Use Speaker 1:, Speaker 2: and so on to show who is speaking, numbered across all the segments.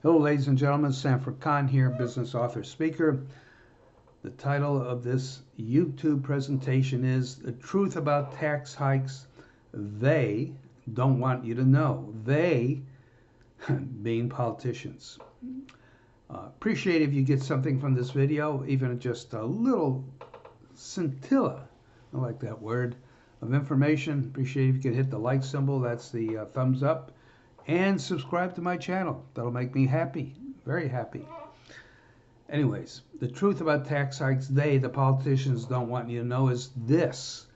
Speaker 1: Hello, ladies and gentlemen. Sanford Khan here, business author, speaker. The title of this YouTube presentation is The Truth About Tax Hikes They Don't Want You to Know. They being politicians. Appreciate if you get something from this video, even just a little scintilla, I like that word, of information. Appreciate if you could hit the like symbol, that's the thumbs up, and subscribe to my channel. That'll make me happy, very happy. Anyways, the truth about tax hikes the politicians, don't want you to know is this.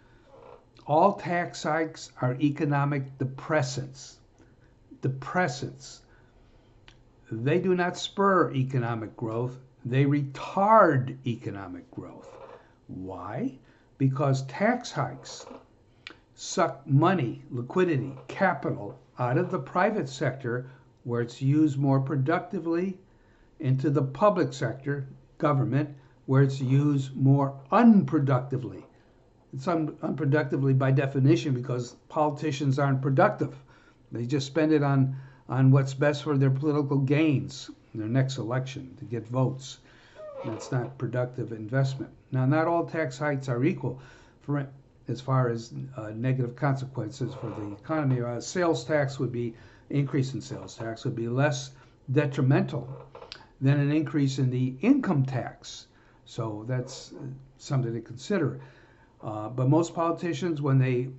Speaker 1: All tax hikes are economic depressants. Depressants. They do not spur economic growth. They retard economic growth. Why? Because tax hikes suck money, liquidity, capital out of the private sector where it's used more productively into the public sector, government, where it's used more unproductively. It's unproductively by definition because politicians aren't productive. They just spend it on what's best for their political gains in their next election to get votes. That's not productive investment. Now, not all tax hikes are equal as far as negative consequences for the economy. Sales tax would be, increase in sales tax would be less detrimental than an increase in the income tax. So that's something to consider. But most politicians, when they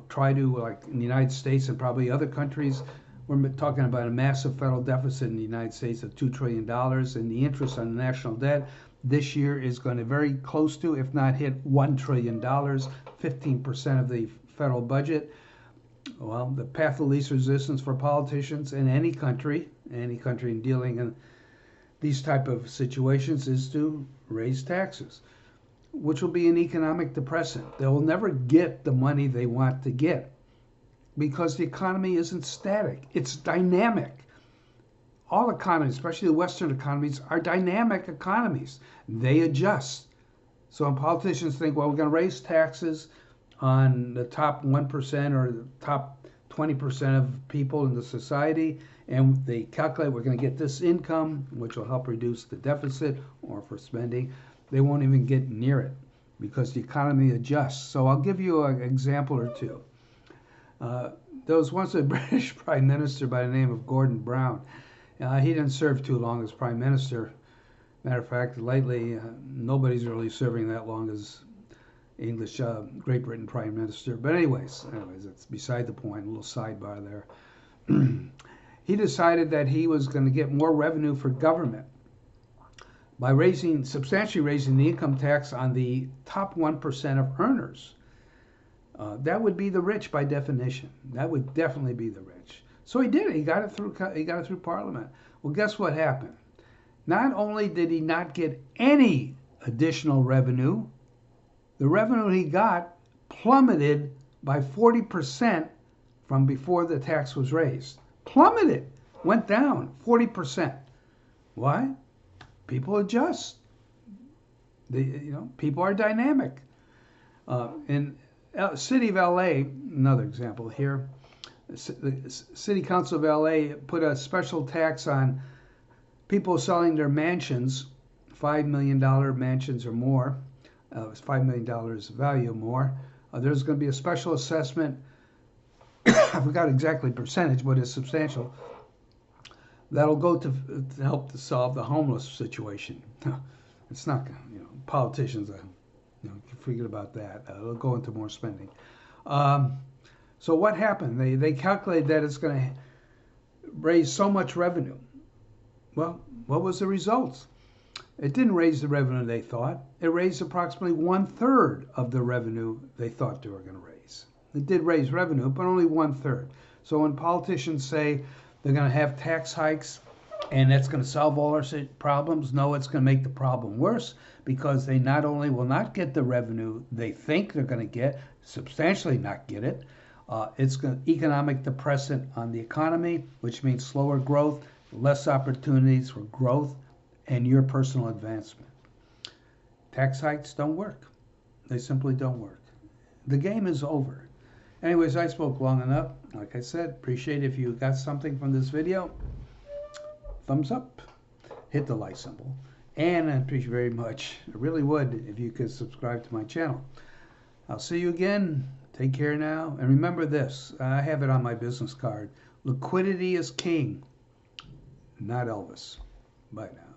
Speaker 1: try to, like in the United States and probably other countries, we're talking about a massive federal deficit in the United States of $2 trillion, and the interest on the national debt this year is going to very close to, if not hit, $1 trillion, 15% of the federal budget. Well, the path of least resistance for politicians in any country in dealing in these type of situations is to raise taxes, which will be an economic depressant. They will never get the money they want to get because the economy isn't static. It's dynamic. All economies, especially the Western economies, are dynamic economies. They adjust. So when politicians think, well, we're going to raise taxes on the top 1% or the top 20% of people in the society, and they calculate we're going to get this income, which will help reduce the deficit or for spending, they won't even get near it because the economy adjusts. So I'll give you an example or two. There was once a British Prime Minister by the name of Gordon Brown. He didn't serve too long as Prime Minister. Matter of fact, lately, nobody's really serving that long as English Great Britain Prime Minister. But anyways, it's beside the point, a little sidebar there. He decided that he was going to get more revenue for government by substantially raising the income tax on the top 1% of earners. That would be the rich by definition. That would definitely be the rich. So he did it. He got it through Parliament. Well, guess what happened? Not only did he not get any additional revenue, the revenue he got plummeted by 40% from before the tax was raised. Plummeted, went down 40%. Why? People adjust. People are dynamic. In City of LA, another example here. The City Council of LA put a special tax on people selling their mansions, $5 million mansions or more, $5 million value or more. There's going to be a special assessment. I forgot exactly percentage, but it's substantial. That'll go to help to solve the homeless situation. It's not, politicians, forget about that. It'll go into more spending. So what happened? They calculated that it's going to raise so much revenue. Well, what was the result? It didn't raise the revenue they thought. It raised approximately 1/3 of the revenue they thought they were going to raise. It did raise revenue, but only 1/3. So when politicians say they're going to have tax hikes and that's going to solve all our problems, no, it's going to make the problem worse because they not only will not get the revenue they think they're going to get, substantially not get it, it's going to economic depressant on the economy, which means slower growth, less opportunities for growth, and your personal advancement. Tax hikes don't work. They simply don't work. The game is over. Anyways, I spoke long enough. Like I said, appreciate if you got something from this video. Thumbs up. Hit the like symbol. And I appreciate very much, I really would, if you could subscribe to my channel. I'll see you again. Take care now. And remember this, I have it on my business card. Liquidity is king, not Elvis. Bye now.